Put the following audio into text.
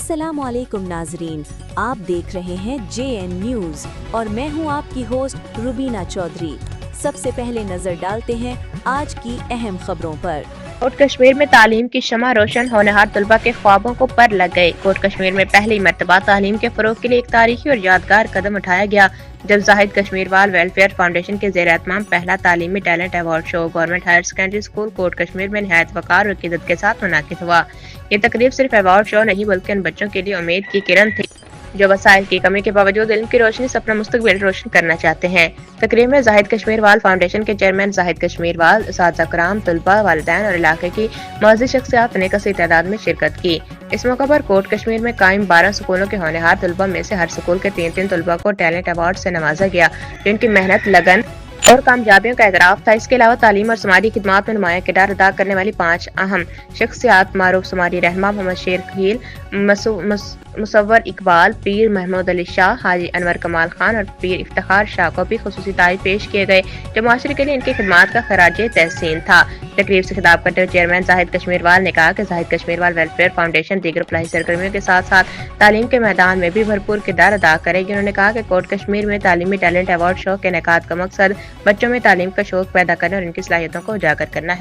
अस्सलामुअलैकुम नाजरीन, आप देख रहे हैं JN न्यूज़ और मैं हूं आपकी होस्ट रुबीना चौधरी। सबसे पहले नजर डालते हैं आज की अहम खबरों पर। कोट कश्मीर में तालीम की शमा रोशन होनहार तलबा के ख्वाबों को पर लग गए। कोट कश्मीर में पहली मरतबा तालीम के फरोग के लिए एक तारीखी और यादगार कदम उठाया गया जब जाहिद कश्मीरवाल वेलफेयर फाउंडेशन के ज़ेर एहतमाम पहला तालीमी talent award show government higher secondary school Kot Kashmir में निहायत वक़ार और इज़्ज़त के साथ मुनाकिद हुआ। ये तकरीब सिर्फ अवार्ड शो नहीं बल्कि उन बच्चों के लिए उम्मीद की किरण थी जो वसाइल की कमी के बावजूद इल्म की रोशनी से अपना मुस्तकबिल रोशन करना चाहते हैं। तकरीब में जाहिद कश्मीरवाल फाउंडेशन के चेयरमैन जाहिद कश्मीरवाल, असातिज़ा कराम, तलबा, वालिदैन और इलाके की मौजूद शख्सियात ने कसी तादाद में शिरकत की। इस मौके पर कोट कश्मीर में कायम 12 स्कूलों के होनहार तलबा में से हर स्कूल के 3 तलबा को टैलेंट अवार्ड से नवाजा गया जिनकी मेहनत, लगन और कामयाबियों का एतराफ़ था। इसके अलावा तालीम और समाजी खिदमात में नुमाया किरदार अदा करने वाली 5 अहम शख्सियात मारूफ समाजी रहनुमा मोहम्मद शेर खलील, मुसव्वर इकबाल, पीर महमूद अली शाह, हाजी अनवर कमाल खान और पीर इफ्तिखार शाह को भी खुसूसी तारीफ पेश किए गए जो माशरे के लिए इनकी खिदमात का खराज तहसीन था। तकरीब से खिताब करते हुए चेयरमैन जाहिद कश्मीरवाल ने कहा कि जाहिद कश्मीरवाल वेलफेयर फाउंडेशन दीगर फलाही सरगर्मियों के साथ साथ तालीम के मैदान में भी भरपूर किरदार अदा करेगी। उन्होंने कहा कि कोट कश्मीर में तालीमी टैलेंट अवार्ड शो के इनेकाद का मकसद बच्चों में तालीम का शौक पैदा करना और इनकी सलाहियतों को उजागर करना है।